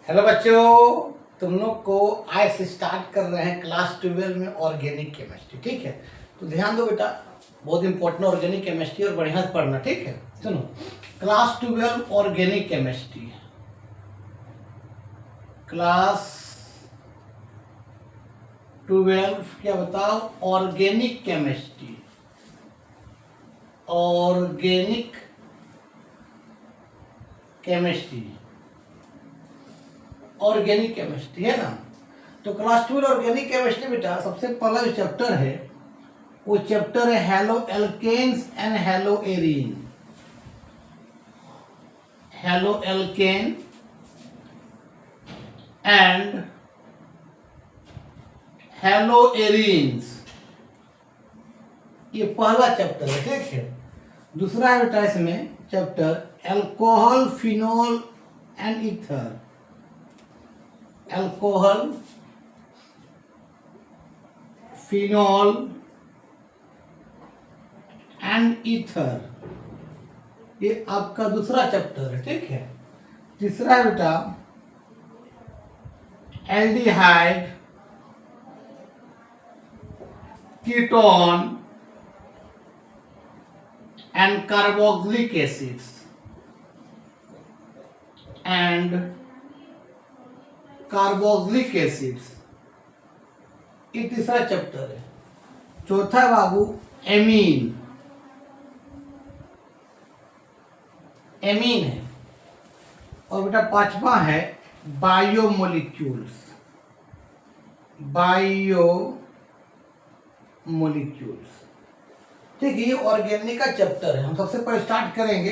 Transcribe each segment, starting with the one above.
Hello बच्चों, तुम लोग को आज से स्टार्ट कर रहे हैं क्लास 12 में ऑर्गेनिक केमिस्ट्री। ठीक है, तो ध्यान दो बेटा, बहुत इंपॉर्टेंट ऑर्गेनिक केमिस्ट्री और बढ़िया से पढ़ना। ठीक है, सुनो, क्लास 12 ऑर्गेनिक केमिस्ट्री, क्लास 12 क्या बताओ? Organic chemistry, organic chemistry, organic chemistry है ना। तो क्लास 12 ऑर्गेनिक केमिस्ट्री बेटा, सबसे पहला जो चैप्टर है वो चैप्टर है haloalkanes and haloarene. Haloalkane and haloarenes, ये पहला चैप्टर है। ठीक है, दूसरा है बेटा इसमें chapter alcohol, phenol and ether. Alcohol, phenol and ether, ये आपका दूसरा चैप्टर है। ठीक है, तीसरा है बेटा aldehyde, ketone and carboxylic acids and carboxylic acids, ये तीसरा चैप्टर है। चौथा बाबू एमीन, एमीन है। और बेटा पांचवा है बायोमोलिक्यूल्स, बायोमोलिक्यूल्स। ठीक है, ये ऑर्गेनिक का चैप्टर है। हम सबसे पहले स्टार्ट करेंगे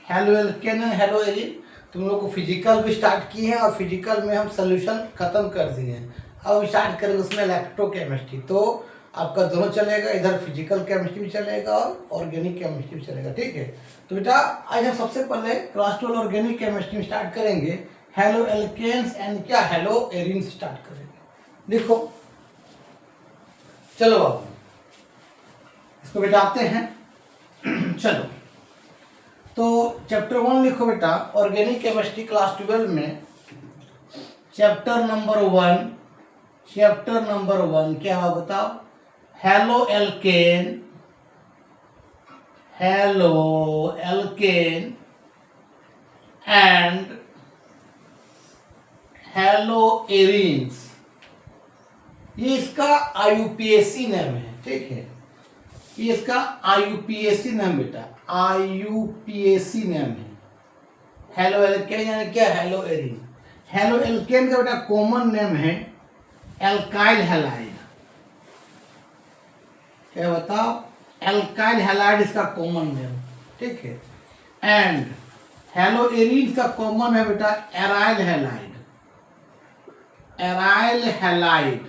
halo alkane and hello arene. तुम लोग को फिजिकल भी स्टार्ट किए हैं और फिजिकल में हम सोल्यूशन खत्म कर दिए हैं। अब स्टार्ट करेंगे उसमें इलेक्ट्रोकेमिस्ट्री, तो आपका दोनों चलेगा, इधर फिजिकल केमिस्ट्री भी चलेगा और ऑर्गेनिक केमिस्ट्री भी चलेगा। ठीक है, तो बेटा आज हम सबसे पहले क्लास 12 ऑर्गेनिक केमिस्ट्री स्टार्ट करेंगे हेलो एल्केन्स एंड क्या हेलो एरीन स्टार्ट करेंगे। देखो चलो बाबू, इसको बेटाते हैं। चलो, तो चैप्टर 1 लिखो बेटा, ऑर्गेनिक केमिस्ट्री क्लास 12 में चैप्टर नंबर 1। चैप्टर नंबर 1 क्या हुआ बताओ? Halo alkane, halo alkane and haloarenes, ये इसका IUPAC नाम है। ठीक है, ये इसका IUPAC नाम बेटा, IUPAC नाम है। हेलो एल्केन यानी क्या? Hello arene. हेलो एल्केन का बेटा कॉमन नेम है एल्काइल हैलाइड। क्या बताओ? एल्काइल हैलाइड इसका कॉमन नेम। ठीक है, एंड हेलो एरीन का कॉमन है बेटा aryl halide, aryl halide.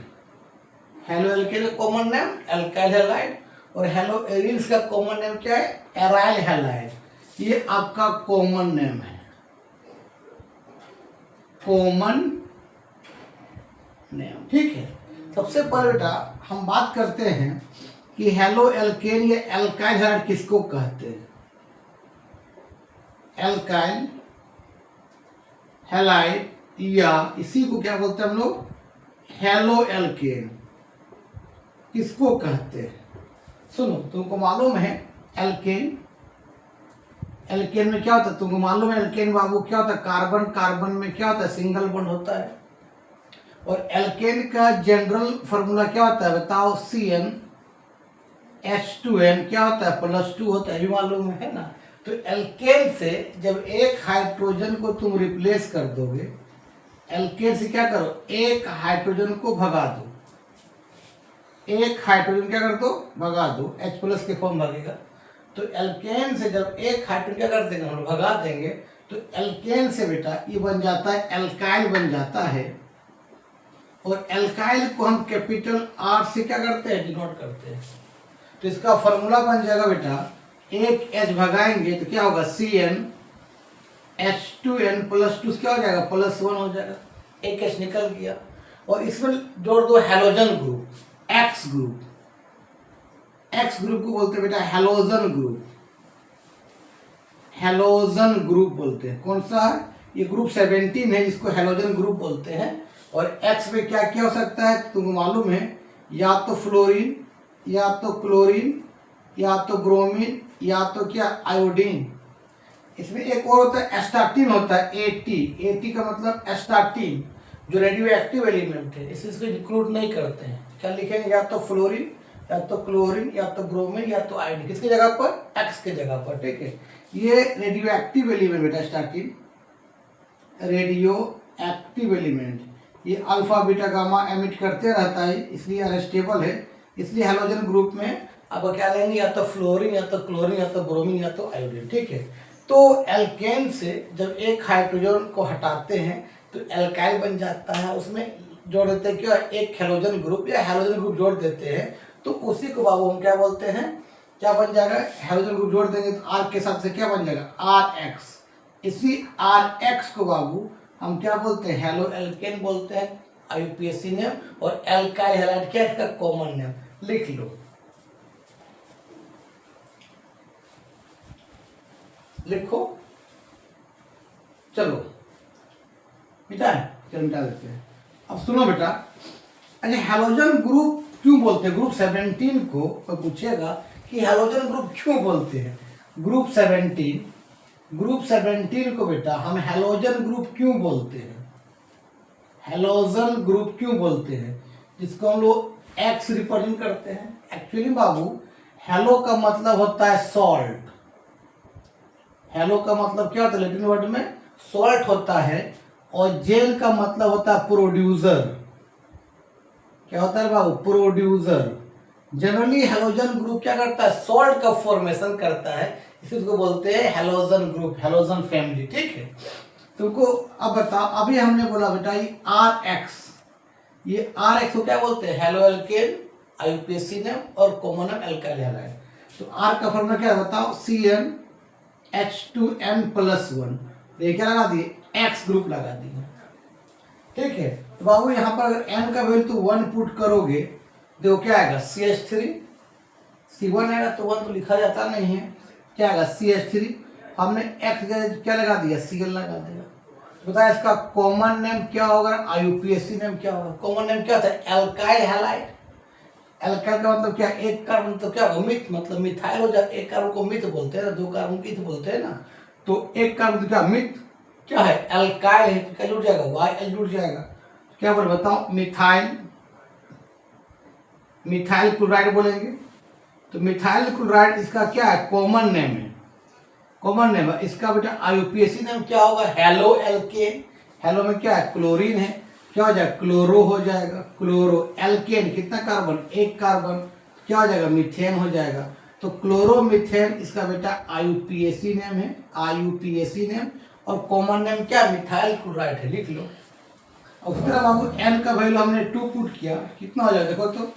Hello alkene का कॉमन नेम एल्काइल हैलाइड और हेलो एरीन का कॉमन नेम क्या है? Aryl halide. ये आपका कॉमन नेम है, कॉमन नेम। ठीक है, सबसे पहले बेटा हम बात करते हैं कि हेलो एल्केन या एल्काइल हैलाइड किसको कहते हैं? एल्काइल हैलाइड या इसी को क्या बोलते हैं हम लोग? हेलो एल्केन किसको कहते हैं? सुनो, तुमको मालूम है एल्केन, एल्केन में क्या होता है? तुमको मालूम है एल्केन बाबू क्या होता है? कार्बन, कार्बन में क्या होता है? सिंगल बॉन्ड होता है। और एल्केन का जनरल फॉर्मूला क्या होता है बताओ? CnH2n क्या होता है? +2 होता है, ये मालूम है ना। तो एल्केन से जब एक हाइड्रोजन को तुम रिप्लेस कर दोगे, एल्केन से क्या करो? एक हाइड्रोजन को भगा दो, एक हाइड्रोजन क्या कर दो? भगा दो, H+ के फॉर्म भगेगा। तो एल्केन से जब एक हाइड्रोजन क्या कर देंगे? हम भगा देंगे, तो एल्केन से बेटा ये बन जाता है एल्काइल बन जाता है। और एल्काइल को हम कैपिटल R से क्या करते हैं? डिनोट करते हैं। तो इसका फॉर्मूला बन जाएगा बेटा, एक H भगाएंगे तो क्या होगा? CnH2n +2 क्या हो जाएगा? +1 हो जाएगा, एक H निकल गया। और इसमें जोड़ दो halogen group, X group. X group को बोलते हैं बेटा हैलोजन ग्रुप, हैलोजन ग्रुप बोलते हैं। कौन सा? ये ग्रुप 17 है जिसको हैलोजन ग्रुप बोलते हैं। और X में क्या क्या हो सकता है तुमको मालूम है, या तो फ्लोरीन, या तो क्लोरीन, या तो ब्रोमीन, या तो क्या आयोडीन। इसमें एक और होता है एस्टार्टीन होता है, एटी का मतलब एस्टार्टीन, जो रेडियो एक्टिव एलिमेंट है, इसको इंक्लूड नहीं करते हैं। क्या लिखेंगे, या तो फ्लोरीन, या तो क्लोरीन, या तो ब्रोमीन, या तो आयोडीन, किसकी जगह पर, एक्स के जगह पर। ठीक है, ये रेडियो एक्टिव एलिमेंट बेटा, एस्टार्टीन रेडियो एक्टिव एलिमेंट, ये अल्फा बीटा गामा एमिट करते रहता है, इसलिए अनस्टेबल है। इसलिए हैलोजन ग्रुप में अब क्या लेंगे, या तो फ्लोरीन, या तो क्लोरीन, या तो ब्रोमीन, या तो आयोडीन। ठीक है, तो एल्केन से जब एक हाइड्रोजन को हटाते हैं तो एल्काइल बन जाता है, उसमें जोड़ देते हैं क्या, एक हैलोजन ग्रुप या हैलोजन ग्रुप जोड़ देते हैं, तो उसी को बाबू हम क्या बोलते हैं, क्या बन जाएगा, हैलोजन ग्रुप जोड़ देंगे तो आर के साथ से क्या बन जाएगा, आर एक्स। इसी आर एक्स को बाबू हम क्या बोलते हैं, हेलो एल्केन बोलते हैं, आईयूपीएसी नेम। और एल्काइल हैलाइड क्या है, इसका कॉमन नेम, लिख लो, लिखो। चलो मिटा है, चलो मिटा देते हैं। अब सुनो बेटा, अच्छा हैलोजन ग्रुप क्यों बोलते हैं, ग्रुप 17 को पूछेगा कि हैलोजन ग्रुप क्यों बोलते हैं, ग्रुप 17 को बेटा हम हैलोजन ग्रुप क्यों बोलते हैं, हैलोजन ग्रुप क्यों बोलते हैं, जिसको हम लोग एक्स रिप्रेजेंट करते हैं। एक्चुअली बाबू हेलो का मतलब होता है सॉल्ट, हेलो का मतलब क्या होता है, लैटिन वर्ड में सॉल्ट होता है। और जेल का मतलब होता है प्रोड्यूसर, क्या होता है बाबू, प्रोड्यूसर। जनरली हैलोजन ग्रुप क्या करता है, सॉल्ट का फॉर्मेशन करता है, इसको बोलते हैं हैलोजन ग्रुप, हैलोजन फैमिली। ठीक है, तुमको अब बताओ, अभी हमने बोला बेटा ये आर एक्स, ये आर एक्स को क्या बोलते हैं, हेलो एल्केन, आईयूपीएसी नेम और कॉमन नेम एल्काइल हैलाइड। तो आर का फॉर्मूला क्या है बताओ, CnH2n+1, ये क्या लगा दिए, एक्स ग्रुप लगा दिए। ठीक है, तो बाबू यहाँ पर अगर n का वैल्यू तो 1 पुट करोगे, देखो क्या आएगा, CH3, C1 आएगा तो 1 तो लिखा जाता नहीं है, क्या आएगा CH3, हमने x क्या लगा दिया, Cl लगा दिया। बताया इसका कॉमन नेम क्या होगा, आईयूपीएसी नेम क्या होगा, कॉमन नेम क्या होता है, एल्काइल हैलाइड। एल्काइल का मतलब क्या, एक कार्बन तो क्या होगा, मिथ, मतलब मिथाइल हो जाए, एक कार्बन को मिथ बोलते हैं ना, 2 कार्बन को इथ बोलते हैं ना, तो एक कार्बन तो क्या मिथ, क्या है एल्काइल है, तो क्या जुड़ जाएगा, YL जुड़ जाएगा। क्या बोले बताओ, मिथाइल, मिथाइल क्लोराइड बोलेंगे, तो मिथाइल क्लोराइड इसका क्या है, कॉमन नेम है, कॉमन नेम है इसका बेटा। आईयूपीएसी नेम क्या होगा, हेलो एल्केन, हेलो में क्या है, क्लोरीन है, क्या हो जाएगा, क्लोरो हो जाएगा, क्लोरो। एल्केन कितना कार्बन, एक कार्बन, क्या हो जाएगा, मीथेन हो जाएगा। तो क्लोरोमीथेन इसका बेटा आईयूपीएसी नेम है, आईयूपीएसी नेम। और कॉमन नेम क्या, मिथाइल क्लोराइड है, लिख लो। और फिर बाबू n का वैल्यू हमने 2 पुट किया, कितना हो जाएगा देखो तो,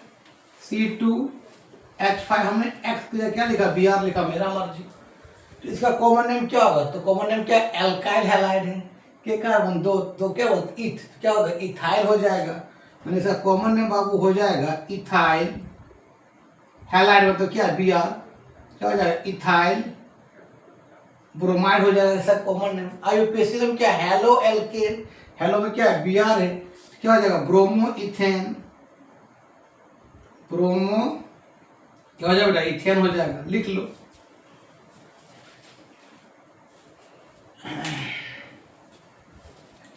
C2H5, हमने x की जगह क्या लिखा, Br लिखा, मेरा मर्जी। तो इसका कॉमन नेम क्या होगा, तो कॉमन नेम क्या, एल्काइल हैलाइड है, के कार्बन दो तो क्या होगा, इथ, क्या होगा, इथाइल हो जाएगा। मैंने इसका कॉमन नेम बाबू हो जाएगा इथाइल हैलाइड, मतलब क्या, Br, क्या हो जाएगा, इथाइल ब्रोमाइड हो जाएगा, इसका कॉमन नेम। आईयूपीएसी नेम क्या, हेलो एल्केन, हेलो में क्या है, Br है, क्या हो जाएगा, ब्रोमो इथेन, ब्रोमो क्या हो जाएगा बेटा, इथेन हो जाएगा, लिख लो।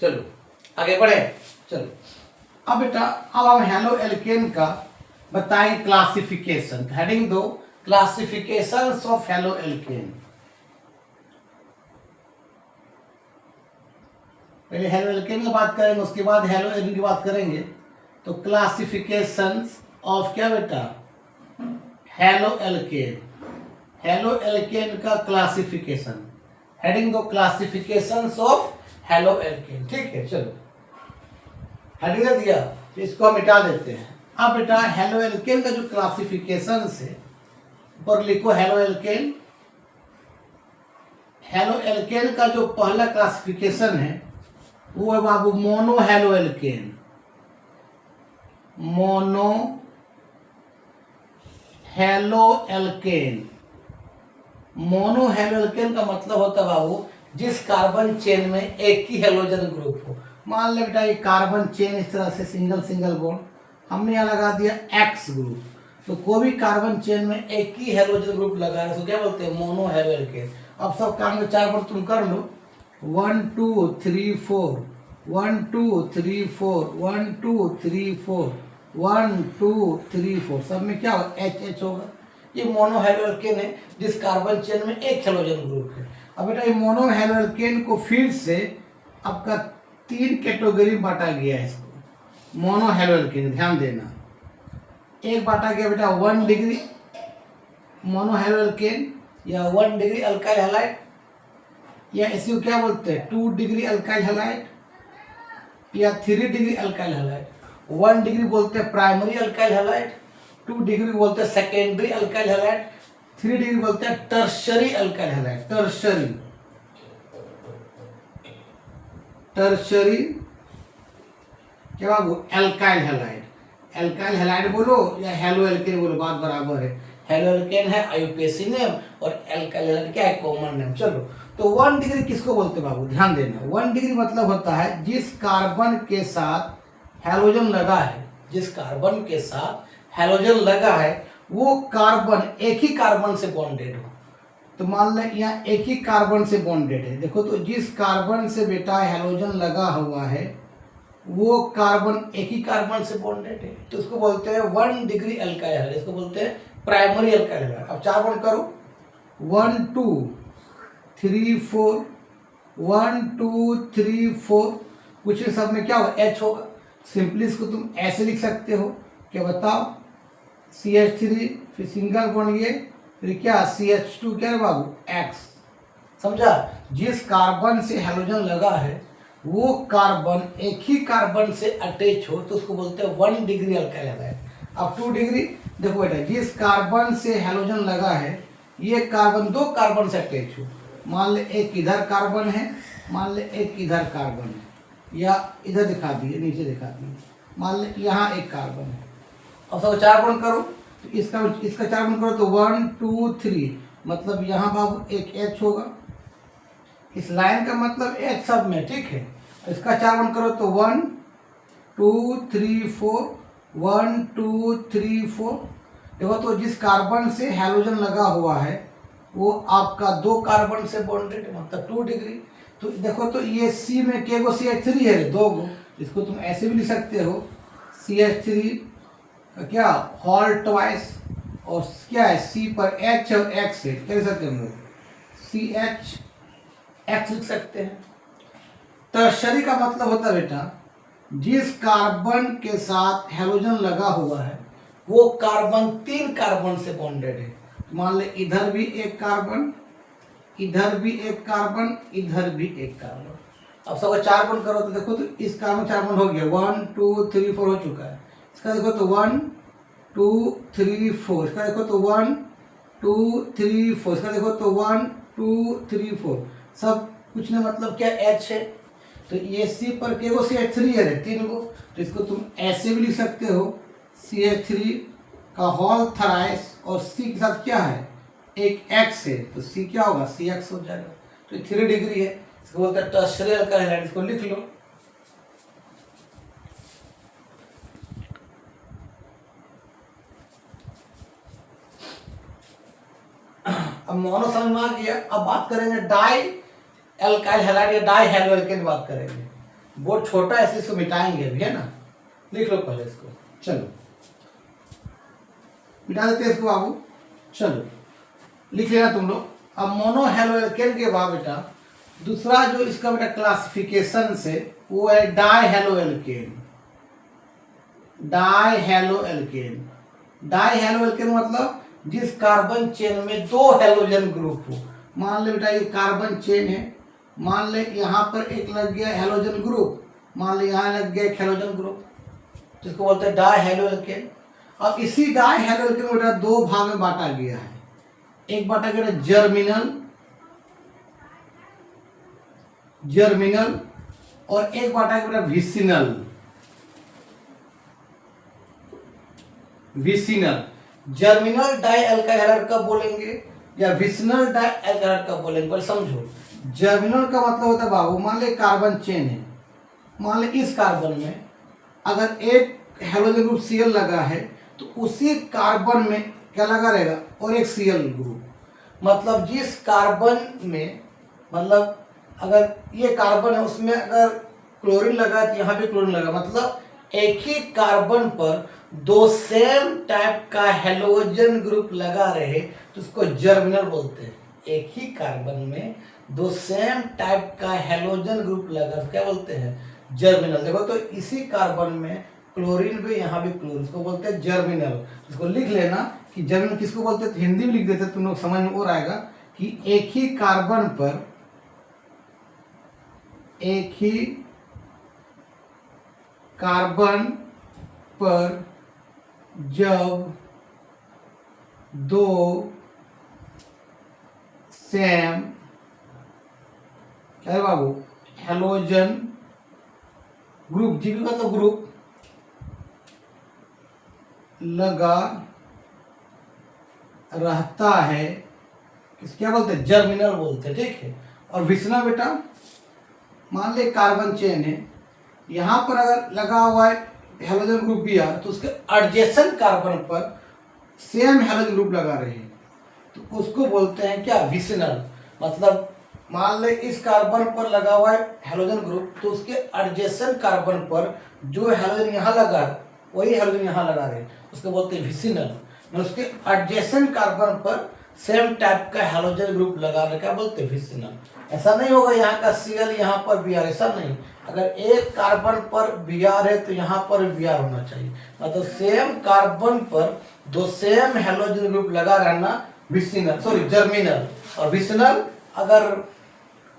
चलो आगे बढ़े, चलो अब बेटा अब हम हेलो एल्केन का बताएं classification. Heading 2, classification of halo alkane. पहले हेलो एल्केन की बात करेंगे, उसके बाद हेलो एल्केन की बात करेंगे। तो क्लासिफिकेशन ऑफ क्या बेटा, हेलो एल्केन, हेलो एल्केन का classification. Heading 2, classification of halo alkane. ठीक है, चलो हेडिंग दे दिया, तो इसको हम मिटा देते हैं। अब बेटा हेलो एल्केन का जो क्लासिफिकेशन है, ऊपर लिखो हेलो एल्केन। हेलो एल्केन का जो पहला क्लासिफिकेशन है वो है बाबू mono halo alkene, mono halo alkene. Mono halo alkene का मतलब होता है बाबू जिस कार्बन चेन में एक ही हेलोजन ग्रुप हो। मान ले बेटा ये कार्बन चेन इस तरह से सिंगल सिंगल बॉन्ड, हमने यहाँ लगा दिया एक्स ग्रुप। तो कोई भी कार्बन चेन में एक ही हेलोजन ग्रुप लगा है तो क्या बोलते हैं, मोनो हेलो एल्केन। अब सब काम में 4 बार तुम कर लो, 1 2 3 4 1 2 3 4 1 2 3 4 1 2 3 4, सब में क्या होगा, एच एच होगा। ये मोनो हेलो एल्केन है जिस कार्बन चेन में एक हेलोजन ग्रुप है। अब बेटा ये मोनो हेलो एल्केन को फिर से आपका 3 कैटेगरी बांटा गया है इसको, मोनो हेलो एल्केन, ध्यान देना। एक बांटा गया बेटा 1 डिग्री मोनो हेलो एल्केन या 1 डिग्री अल्काइल हैलाइड, या इसी को क्या बोलते हैं 2 डिग्री अल्काइल हैलाइड या 3 डिग्री अल्काइल हैलाइड। 1 डिग्री बोलते हैं प्राइमरी अल्काइल हैलाइड, 2 डिग्री बोलते हैं सेकेंडरी अल्काइल हैलाइड, 3 डिग्री बोलते हैं टर्शरी अल्काइल हैलाइड। टर्शरी क्या बाबू, अल्काइल हैलाइड। अल्काइल हैलाइड बोलो या हेलो एल्केन बोलो, बात बराबर है। हेलो एल्केन है आईयूपीएसी नेम और अल्काइल हैलाइड क्या है, कॉमन नेम। चलो तो 1 डिग्री किसको बोलते हैं बाबू, ध्यान देना। 1 डिग्री मतलब होता है जिस कार्बन के साथ हैलोजन लगा है, जिस कार्बन के साथ हैलोजन लगा है वो कार्बन एक ही कार्बन से बॉन्डेड हो। तो मान लें यहाँ एक ही कार्बन से बॉन्डेड है, देखो तो जिस कार्बन से बेटा हैलोजन लगा हुआ है वो कार्बन एक ही कार्बन से बॉन्डेड है, तो उसको बोलते हैं 1 डिग्री अल्काइल हैलाइड, इसको बोलते हैं प्राइमरी अल्काइल हैलाइड। अब 4 बॉन्ड करो, 1 2 3 4 1 2 3 4, कुछ सब में क्या होगा, एच होगा। सिंपली इसको तुम ऐसे लिख सकते हो, क्या बताओ, CH3 फिर सिंगल बॉन्ड ये, फिर क्या CH2 क्या है बाबू, एक्स। समझा, जिस कार्बन से हैलोजन लगा है वो कार्बन एक ही कार्बन से अटैच हो तो उसको बोलते हैं 1 डिग्री अल्काइल हैलाइड। अब 2 डिग्री, देखो बेटा जिस कार्बन से हैलोजन लगा है ये कार्बन 2 कार्बन से अटैच हो, मान ले एक इधर कार्बन है, मान ले एक इधर कार्बन है, या इधर दिखा दिए नीचे दिखा दिए, मान ले यहाँ एक कार्बन है। अब सब 4 बॉन्ड करो, तो इसका 4 बॉन्ड करो तो 1 2 3, मतलब यहाँ बाबू एक एच होगा, इस लाइन का मतलब एच सब में, ठीक है। इसका 4 बॉन्ड करो तो 1 2 3 4 1 2 3 4। देखो तो जिस कार्बन से हैलोजन लगा हुआ है वो आपका 2 कार्बन से बॉन्डेड है, मतलब 2 डिग्री। तो देखो तो ये सी में के गो CH3 है, 2 गो, इसको तुम ऐसे भी लिख सकते हो CH3 क्या होल ट्वाइस, और क्या है सी पर H और X है, क्या लिख सकते हैं हम लोग, CH X लिख सकते हैं। टर्शरी का मतलब होता है बेटा जिस कार्बन के साथ हैलोजन लगा हुआ है वो कार्बन 3 कार्बन से बॉन्डेड है। मान ले इधर भी एक कार्बन, इधर भी एक कार्बन, इधर भी एक कार्बन। अब सबका 4 बॉन्ड करो तो देखो तो इस कार्बन 4 बॉन्ड हो गया, 1 2 3 4 हो चुका है। इसका देखो तो 1 2 3 4, इसका देखो तो 1 2 3 4, इसका देखो तो 1 2 3 4, सब कुछ नहीं, मतलब क्या एच है। तो ये सी पर के गो CH3 है 3 गो, तो इसको तुम ऐसे भी लिख सकते हो CH3 का होल थराइस, और सी के साथ क्या है एक एक्स है, तो सी क्या होगा CX हो जाएगा। तो 3 डिग्री है, इसको बोलते हैं टर्शरी अल्काइल हैलाइड, इसको लिख लो। अब मोनो समझ में आ गया। अब बात करेंगे डाई अल्काइल हैलाइड या डाई हेलो एल्केन की बात करेंगे। बहुत छोटा है इसको मिटाएंगे अभी, है ना, लिख लो पहले इसको, चलो मिटा देते हैं इसको बाबू, चलो लिख लेना तुम लोग। अब मोनो हेलो एल्केन के बाद बेटा दूसरा जो इसका बेटा क्लासिफिकेशन से वो है die halo alkane. Die halo alkane, die halo alkane मतलब जिस कार्बन चेन में 2 हेलोजन ग्रुप हो। मान ले बेटा ये कार्बन चेन है, मान ले यहाँ पर एक लग गया हेलोजन ग्रुप, मान ले यहाँ लग गया एक हेलोजन ग्रुप, जिसको बोलते हैं डाई हेलो एल्केन। अब इसी डाई हेलो एल्केन को बेटा 2 भाग में बांटा गया है, एक बांटा गया जर्मिनल और एक बांटा गया vicinal. Germinal die alkyl halide कब बोलेंगे या विसिनल डाई अल्काइल हैलाइड कब बोलेंगे, पर समझो। जर्मिनल का मतलब होता है बाबू, मान ले कार्बन चेन है, मान ले इस कार्बन में अगर एक हेलोजन ग्रुप Cl लगा है तो उसी कार्बन में क्या लगा रहेगा, और एक Cl ग्रुप। मतलब जिस कार्बन में, मतलब अगर ये कार्बन है उसमें अगर क्लोरीन लगा है तो यहाँ भी क्लोरीन लगा, मतलब एक ही कार्बन पर दो सेम टाइप का हेलोजन ग्रुप लगा रहे तो उसको जर्मिनल बोलते हैं। एक ही कार्बन में दो सेम टाइप का हेलोजन ग्रुप लगा तो क्या बोलते हैं, जर्मिनल। देखो तो इसी कार्बन में क्लोरीन भी, यहाँ भी क्लोरीन, इसको बोलते हैं जर्मिनल। इसको लिख लेना कि जर्मिनल किसको बोलते हैं, तो हिंदी में लिख देते, तुम लोग समझ में और आएगा कि एक ही कार्बन पर, एक ही कार्बन पर जब दो सेम, क्या है बाबू, हेलोजन ग्रुप, जीबी का तो ग्रुप लगा रहता है, क्या बोलते हैं, जर्मिनल बोलते हैं, ठीक है। और विसनल बेटा, मान ले कार्बन चेन है, यहां पर अगर लगा हुआ है हेलोजन ग्रुप Br तो उसके एडजेसेंट कार्बन पर सेम हेलोजन ग्रुप लगा रहे हैं तो उसको बोलते हैं क्या, विसनल। मतलब मान ले इस कार्बन पर लगा हुआ है हेलोजन ग्रुप तो उसके एडजेसेंट कार्बन पर जो हेलोजन यहाँ लगा वही हेलोजन यहाँ लगा रहे हैं, उसको बोलते हैं विसिनल। उसके एडजेसेंट कार्बन पर सेम टाइप का हेलोजन ग्रुप लगा रहे, क्या बोलते हैं, विसिनल। ऐसा नहीं होगा यहाँ का Cl यहाँ पर Br, ऐसा नहीं। अगर एक कार्बन पर Br है तो यहाँ पर Br होना चाहिए। मतलब सेम कार्बन पर दो सेम हेलोजन ग्रुप लगा रहना विसिनल, सॉरी जर्मिनल। और विसिनल अगर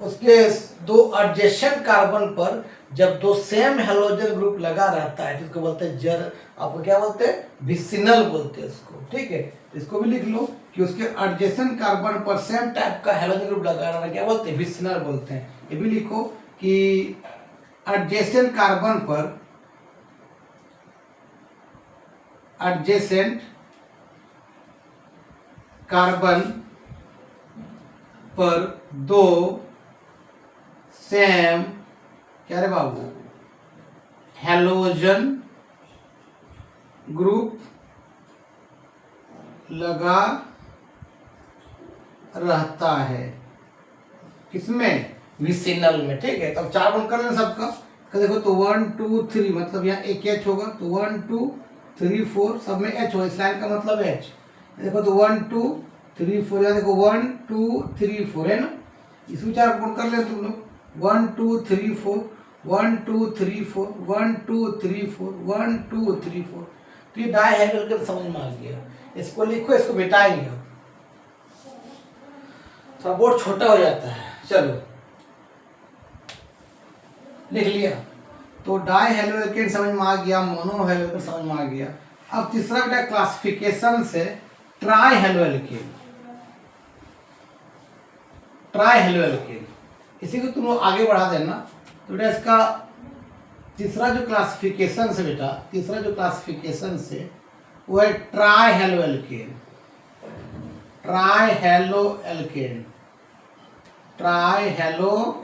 उसके दो एडजेसेंट कार्बन पर जब दो सेम हेलोजन ग्रुप लगा रहता है तो उसको बोलते हैं आपको क्या बोलते हैं, विसिनल बोलते हैं इसको, ठीक है। इसको भी लिख लो कि उसके एडजेसेंट कार्बन पर सेम टाइप का हेलोजन ग्रुप लगा रहना क्या बोलते हैं, विसिनल बोलते हैं। ये भी लिखो कि एडजेसेंट कार्बन पर, एडजेसेंट कार्बन पर दो सेम, क्या रे बाबू, हेलोजन ग्रुप लगा रहता है, किसमें, विसिनल में, ठीक है। तो चार गुण कर लेना सबका। देखो तो 1 2 3, मतलब यहाँ एक H होगा तो 1 2 3 4 सब में H होगा, इस लाइन का मतलब H। देखो तो 1 2 3 4, यहाँ देखो 1 2 3 4 है ना, इसमें चार गुण कर ले तुम लोग, 1 2 3 4 1 2 3 4 1 2 3 4 1 2 3 4। तो ये डाई हेलोजन का समझ में आ गया। इसको लिखो, इसको मिटाएंगे, थोड़ा बोर्ड छोटा हो जाता है। चलो लिख लिया, तो डाई हेलोजन समझ में आ गया, मोनो हेलोजन समझ में आ गया। अब तीसरा बेटा क्लासिफिकेशन से ट्राई हेलोजन, ट्राई हेलोजन, इसी को तुम लोग आगे बढ़ा देना। तो बेटा इसका तीसरा जो क्लासिफिकेशन से, बेटा तीसरा जो क्लासिफिकेशन से वो है try halo alkane, try halo alkane, try halo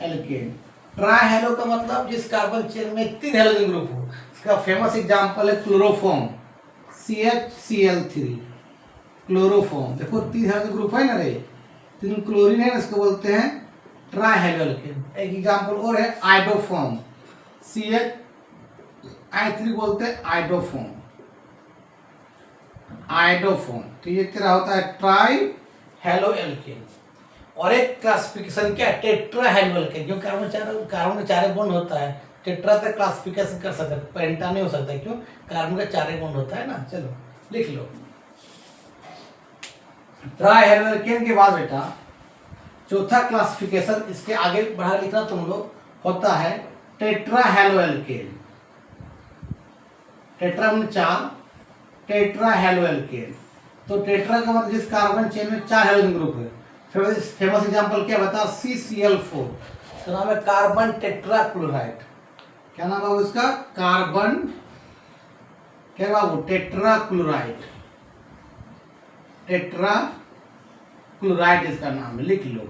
alkane. Try hello का मतलब जिस कार्बन चेन में तीन हेलोजन ग्रुप हो। इसका फेमस एग्जांपल है क्लोरोफॉर्म, CHCl3, क्लोरोफॉर्म। देखो तीन हेलोजन ग्रुप है ना रे, तीन क्लोरीन है, इसको बोलते हैं ट्राई हेलो एल्केन। एक एग्जांपल और है आइडोफॉर्म, CH3 बोलते हैं आइडोफॉर्म, आइडोफॉर्म। तो ये तेरा होता है ट्राई हेलो एल्केन। और एक क्लासिफिकेशन क्या है, टेट्रा हेलो एल्केन, क्योंकि कार्बन का चार बॉन्ड होता है, टेट्रा तक क्लासिफिकेशन कर सकते हैं, पेंटा नहीं हो सकता, क्यों, कार्बन का चार बॉन्ड होता है ना। चलो लिख लो, ट्राई हेलो एल्केन के बाद बेटा चौथा क्लासिफिकेशन, इसके आगे बढ़ा लिखना तुम लोग, होता है टेट्रा हेलो एल्केन। टेट्रा में चार, टेट्रा हेलो एल्केन। तो टेट्रा का मतलब जिस कार्बन चेन में चार हेलोजन ग्रुप है। फेमस एग्जांपल क्या बता, CCl4, तो नाम है कार्बन टेट्रा क्लोराइड। क्या नाम है उसका, कार्बन, क्या बाबू, टेट्रा क्लोराइड, टेट्रा क्लोराइड इसका नाम है, लिख लो।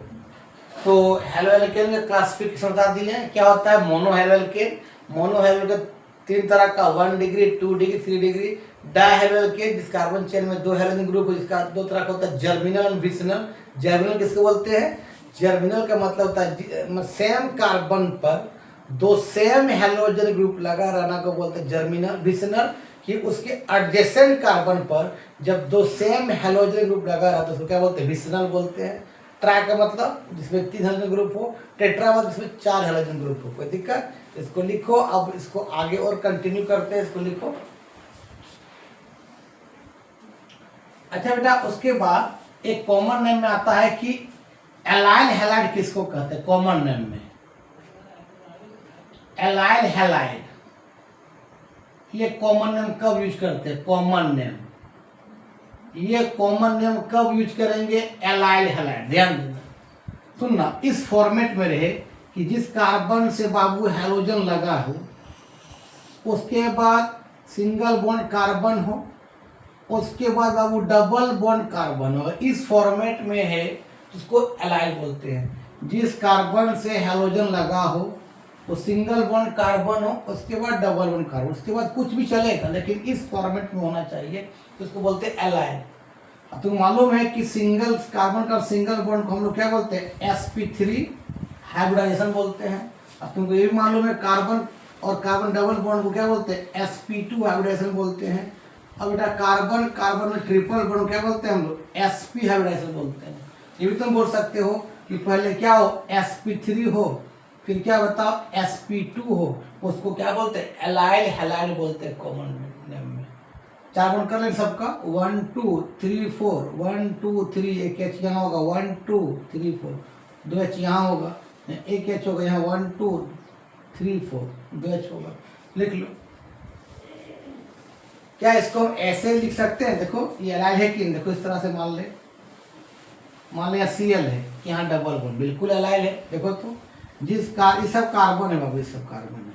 तो हेलो एल्केन के क्लासिफिकेशन बता दिए हैं। क्या होता है mono halo alkene? Mono halo alkene 3 तरह का, 1 degree, 2 degree, 3 degree. Die halo alkane जिस कार्बन चेन में 2 हेलोजन ग्रुप है, जिसका 2 तरह का होता है, जर्मिनल और विसिनल। जर्मिनल किसको बोलते हैं? जर्मिनल का मतलब होता है सेम कार्बन पर 2 सेम हेलोजन ग्रुप लगा रहना को बोलते हैं जर्मिनल। विसिनल कि उसके एडजेसेंट कार्बन पर जब 2 सेम हेलोजन ग्रुप लगा रहता है उसको क्या बोलते हैं? विसिनल बोलते हैं। ट्राई का मतलब जिसमें 3 हेलोजन ग्रुप हो। टेट्रा मतलब जिसमें 4 हेलोजन ग्रुप हो। कोई दिक्कत? इसको लिखो। अब इसको आगे और कंटिन्यू करते हैं। इसको लिखो। अच्छा बेटा, उसके बाद एक कॉमन नेम में आता है कि एलाइल हैलाइड किसको कहते हैं? कॉमन नेम में एलाइल हैलाइड, ये कॉमन नेम कब यूज करते हैं? कॉमन नेम, ये कॉमन नेम कब यूज करेंगे? Allyl halide. ध्यान देना, सुनना, इस फॉर्मेट में रहे कि जिस कार्बन से बाबू हेलोजन लगा हो, उसके बाद सिंगल बॉन्ड कार्बन हो, उसके बाद बाबू डबल बॉन्ड कार्बन हो। इस फॉर्मेट में है उसको एलाइल बोलते हैं। जिस कार्बन से हेलोजन लगा हो वो सिंगल बॉन्ड कार्बन हो, उसके बाद डबल बॉन्ड कार्बन, उसके बाद कुछ भी चलेगा लेकिन इस फॉर्मेट में होना चाहिए, तो उसको बोलते हैं एलाइल। अब तुम मालूम है कि सिंगल कार्बन का सिंगल बॉन्ड को हम लोग क्या बोलते हैं? sp3 हाइब्रिडाइजेशन बोलते हैं। अब तुमको ये भी मालूम है कार्बन और कार्बन डबल बॉन्ड को क्या बोलते हैं? sp2 हाइब्रिडाइजेशन बोलते हैं। अब बेटा कार्बन कार्बन में ट्रिपल बॉन्ड क्या बोलते हैं हम लोग? sp हाइब्रिडाइजेशन बोलते हैं। ये भी तुम बोल सकते हो कि पहले क्या हो? sp3 हो, फिर क्या बताओ? sp2 हो, उसको क्या बोलते हैं? एलाइल हैलाइड बोलते हैं कॉमन नेम में। 4 बॉन्ड कर लें सबका, 1 2 3 4, 1 2 3, एक H यहाँ होगा, 1 2 3 4, 2 H यहाँ होगा, एक H होगा यहाँ, 1 2 3 4, 2 H होगा। लिख लो। क्या इसको हम ऐसे लिख सकते हैं? देखो ये एलाइल है कि देखो इस तरह से मान लिया Cl है, यहाँ डबल बॉन्ड, बिल्कुल एलाइल है। देखो तो ये सब कार्बन है बाबू, ये सब कार्बन है।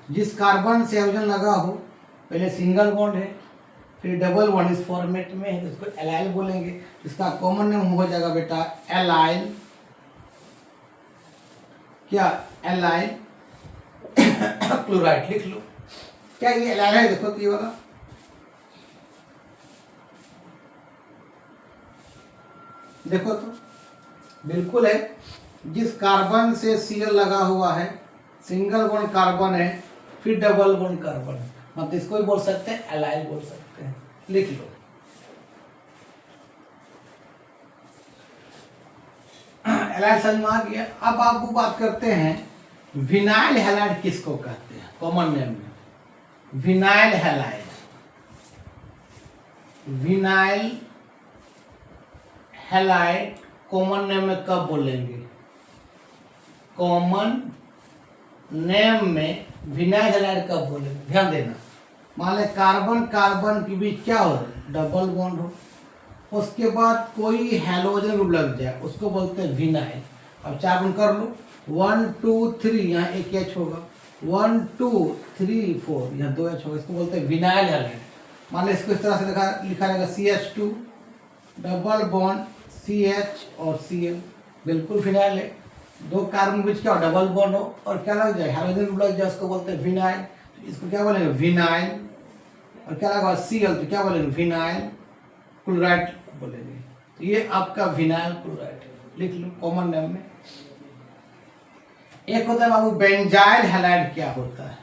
जिस कार्बन से हाइड्रोजन लगा हो, पहले सिंगल बॉन्ड है, फिर डबल बॉन्ड, इस फॉर्मेट में है, इसको एलाइल बोलेंगे। इसका कॉमन नेम हो जाएगा बेटा एलाइल, क्या? Allyl chloride. लिख लो। क्या ये एलाइल है? देखो तो ये वाला देखो तो बिल्कुल है। जिस कार्बन से Cl लगा हुआ है, सिंगल बॉन्ड कार्बन है, फिर डबल बॉन्ड कार्बन है, मतलब इसको भी बोल सकते हैं एलाइल बोल सकते हैं। लिख लो। एलाइल समझ में आ गया। अब आपको बात करते हैं विनाइल हैलाइड किसको कहते हैं? कॉमन नेम में vinyl halide. Vinyl halide common name में कब बोलेंगे? कॉमन नेम में विनाइल हैलाइड कब बोलेंगे? ध्यान देना। मान लें कार्बन कार्बन के बीच क्या हो? डबल बॉन्ड हो, उसके बाद कोई हेलोजन ग्रुप लग जाए, उसको बोलते हैं विनाइल। अब 4 बॉन्ड कर लो, 1 2 3, यहाँ एक H होगा, 1 2 3 4, यहाँ 2 H होगा, इसको बोलते हैं विनाइल हैलाइड। मान लें इसको इस तरह से लिखा जाएगा CH2 डबल बॉन्ड CH और Cl, बिल्कुल फिनाइल है। 2 कार्बन के बीच क्या हो? डबल बॉन्ड हो, और क्या लग जाए? हेलोजन ग्रुप लग जाए, उसको बोलते हैं विनाइल। इसको क्या बोलेंगे? विनाइल। और क्या लगा? Cl, तो क्या बोलेंगे? विनाइल क्लोराइड बोलेंगे। तो ये आपका विनाइल क्लोराइड है। लिख लो कॉमन नेम में। एक होता है बाबू बेंजाइल हैलाइड। क्या होता है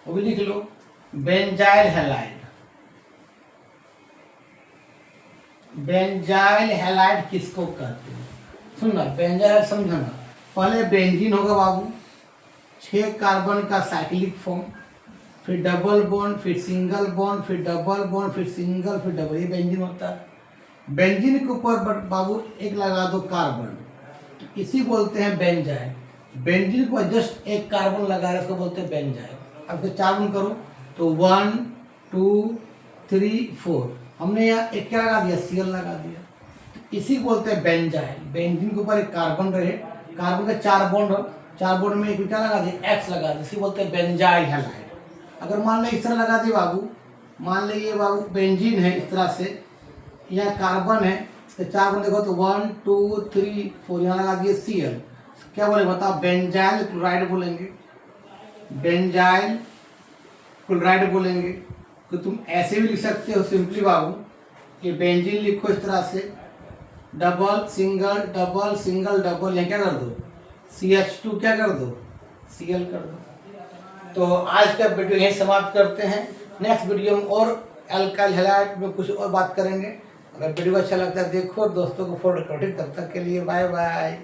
वो भी लिख लो। Benzyl halide. बेंजाइल हैलाइड किसको कहते हैं? सुनना, बेंजाइल समझना। पहले बेंजीन होगा बाबू, 6 कार्बन का साइक्लिक फॉर्म, फिर डबल बॉन्ड, फिर सिंगल बॉन्ड, फिर डबल बॉन्ड, फिर सिंगल, फिर डबल, ये बेंजीन होता है। बेंजीन के ऊपर बाबू एक लगा दो कार्बन, इसी बोलते हैं बेंजाइल। बेंजीन को जस्ट एक कार्बन लगा है, इसको बोलते हैं बेंजाइल। अब तो 4 गुण करो तो 1 2 3 4, हमने यहाँ एक क्या लगा दिया? Cl लगा दिया, इसी बोलते हैं बेंजाइल। बेंजीन के ऊपर एक कार्बन रहे, कार्बन का 4 बॉन्ड हो, 4 बॉन्ड में एक क्या लगा दिया? X लगा दिया, इसी बोलते हैं बेंजाइल हैलाइड। अगर मान ले इस तरह लगा दी बाबू, मान ले ये बाबू बेंजीन है, इस तरह से यहाँ कार्बन है, इसके 4 बंदे देखो तो 1 2 3 4 यहाँ लगा दिए Cl। क्या बोले बताओ, बेंजाइल क्लोराइड बोलेंगे, बेंजाइल क्लोराइड बोलेंगे। तो तुम ऐसे भी लिख सकते हो सिंपली बाबू, कि बेंजीन लिखो इस तरह से, double single double single double, यहाँ क्या कर दो CH2 क्या कर दो Cl कर दो। तो आज का वीडियो यहीं समाप्त करते हैं। नेक्स्ट वीडियो में और अल्काइल हैलाइड में कुछ और बात करेंगे। अगर वीडियो अच्छा लगता है देखो, दोस्तों को फॉरवर्ड करो। तब तक के लिए बाय बाय।